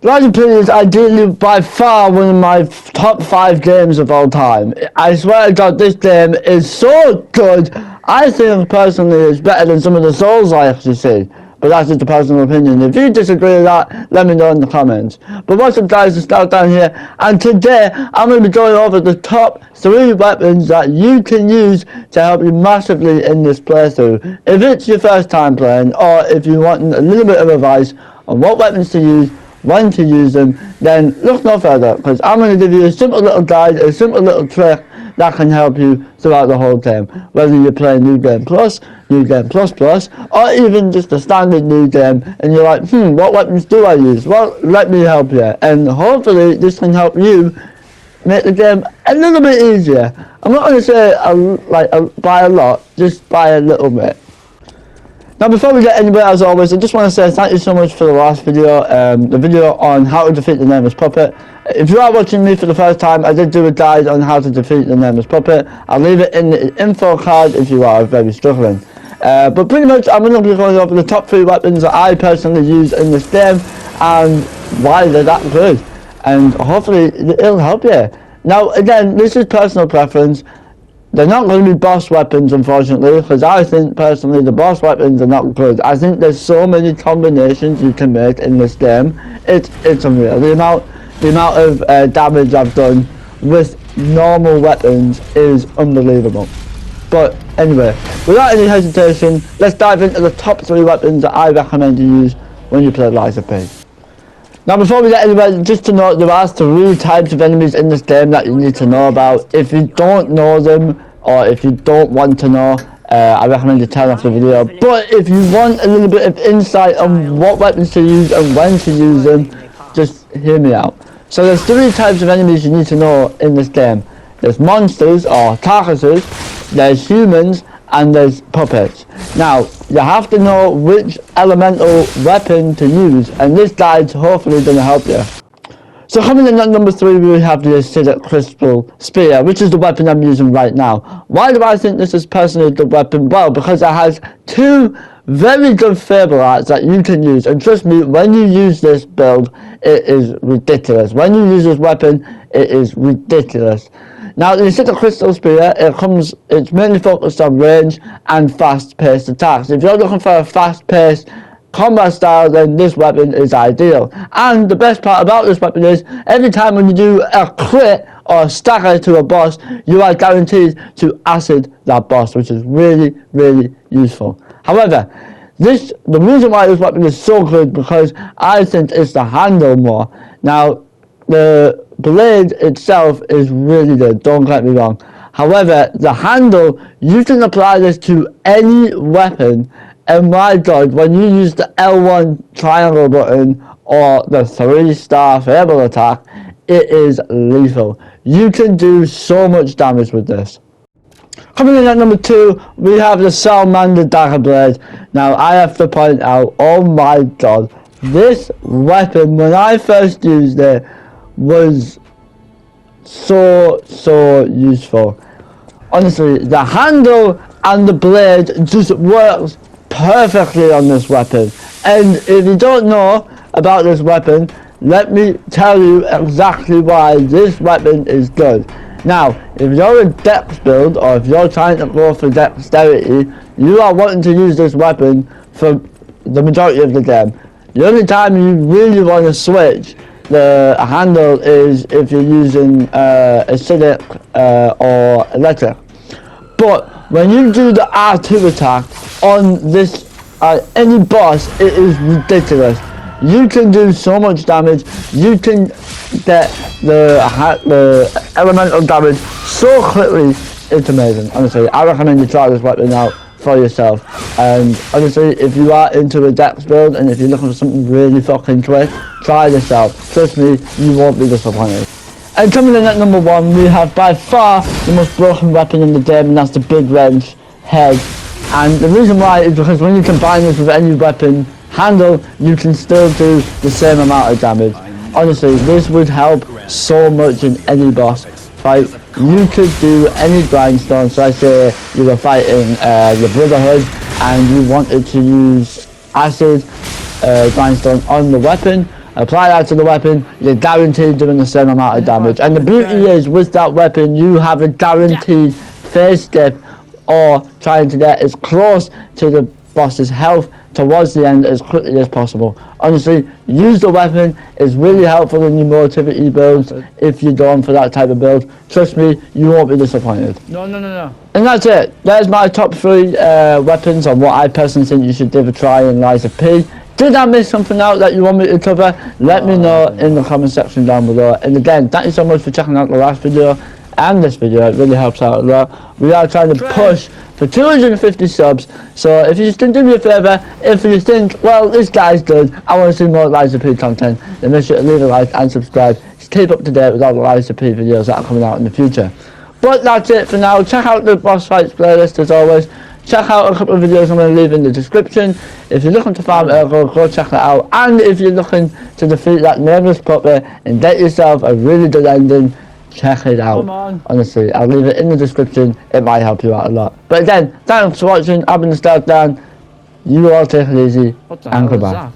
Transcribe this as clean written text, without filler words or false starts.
Rise of P is ideally by far one of my top 5 games of all time. I swear to God, this game is so good. I think personally it's better than some of the Souls I actually see. But that's just a personal opinion. If you disagree with that, let me know in the comments. But what's up guys, it's Stout down here, and today I'm going to be going over the top 3 weapons that you can use to help you massively in this playthrough. If it's your first time playing, or if you want a little bit of advice on what weapons to use, when to use them, then look no further, because I'm going to give you a simple little guide, a simple little trick that can help you throughout the whole game. Whether you're playing New Game Plus, New Game Plus Plus, or even just a standard New Game, and you're like, what weapons do I use? Well, let me help you, and hopefully this can help you make the game a little bit easier. I'm not going to say by a lot, just by a little bit. Now before we get anywhere, as always, I just want to say thank you so much for the last video, the video on how to defeat the Nameless Puppet. If you are watching me for the first time, I did do a guide on how to defeat the Nameless Puppet. I'll leave it in the info card if you are very struggling. But pretty much I'm going to be going over the top 3 weapons that I personally use in this game and why they're that good. And hopefully it'll help you. Now again, this is personal preference. They're not going to be boss weapons, unfortunately, because I think personally the boss weapons are not good. I think there's so many combinations you can make in this game. It's unreal. The amount of damage I've done with normal weapons is unbelievable. But anyway, without any hesitation, let's dive into the top 3 weapons that I recommend you use when you play Rise of P. Now before we get anywhere, just to note, there are 3 types of enemies in this game that you need to know about. If you don't know them, or if you don't want to know, I recommend you turn off the video. But if you want a little bit of insight on what weapons to use and when to use them, just hear me out. So there's 3 types of enemies you need to know in this game. There's monsters, or carcasses, there's humans, and there's puppets. Now, you have to know which elemental weapon to use, and this guide's hopefully going to help you. So coming in at number 3, we have the Acidic Crystal Spear, which is the weapon I'm using right now. Why do I think this is personally a good weapon? Well, because it has 2 very good Fable Arts that you can use, and trust me, when you use this build, it is ridiculous. When you use this weapon, it is ridiculous. Now, the Acidic Crystal Spear, it's mainly focused on range and fast-paced attacks. If you're looking for a fast-paced combat style, then this weapon is ideal. And the best part about this weapon is, every time when you do a crit or a stagger to a boss, you are guaranteed to acid that boss, which is really, really useful. However, the reason why this weapon is so good, because I think it's the handle more. Now, the blade itself is really good, don't get me wrong. However, the handle, you can apply this to any weapon, and my god, when you use the L1 triangle button or the 3-star Fable attack, it is lethal. You can do so much damage with this. Coming in at number 2, we have the Salamander Dagger Blade. Now I have to point out, oh my god, this weapon, when I first used it, was so useful. Honestly, the handle and the blade just works perfectly on this weapon. And if you don't know about this weapon, let me tell you exactly why this weapon is good. Now, if you're a dex build, or if you're trying to go for dexterity, you are wanting to use this weapon for the majority of the game. The only time you really want to switch the handle is if you're using acidic or electric. But when you do the R2 attack on this any boss, it is ridiculous. You can do so much damage. You can get the elemental damage so quickly. It's amazing. Honestly, I recommend you try this weapon out for yourself. And honestly, if you are into a dex build and if you're looking for something really fucking quick, try this out. Trust me, you won't be disappointed. And coming in at number 1, we have by far the most broken weapon in the game, and that's the Big Wrench Head. And the reason why is because when you combine this with any weapon handle, you can still do the same amount of damage. Honestly, this would help so much in any boss fight. You could do any grindstone. So I say you were fighting the Brotherhood and you wanted to use acid grindstone on the weapon. apply that to the weapon, you're guaranteed doing the same amount of damage. And the beauty is, with that weapon, you have a guaranteed first step or trying to get as close to the boss's health towards the end as quickly as possible. Honestly, use the weapon. It's really helpful in your motivity builds if you're going for that type of build. Trust me, you won't be disappointed. No. And that's it. There's my top 3 weapons on what I personally think you should give a try in Lies of P. Did I miss something out that you want me to cover? Let me know in the comment section down below. And again, thank you so much for checking out the last video and this video. It really helps out a lot. We are trying to push for 250 subs. So if you just can do me a favour, if you think, well, this guy's good, I want to see more Lies of P content, then make sure to leave a like and subscribe to keep up to date with all the Lies of P videos that are coming out in the future. But that's it for now. Check out the boss fights playlist as always. Check out a couple of videos I'm going to leave in the description. If you're looking to farm Urgot, go check that out. And if you're looking to defeat that nameless puppet and get yourself a really good ending, check it out. Honestly, I'll leave it in the description. It might help you out a lot. But again, thanks for watching. I've been StarkDan. You all take it easy and goodbye.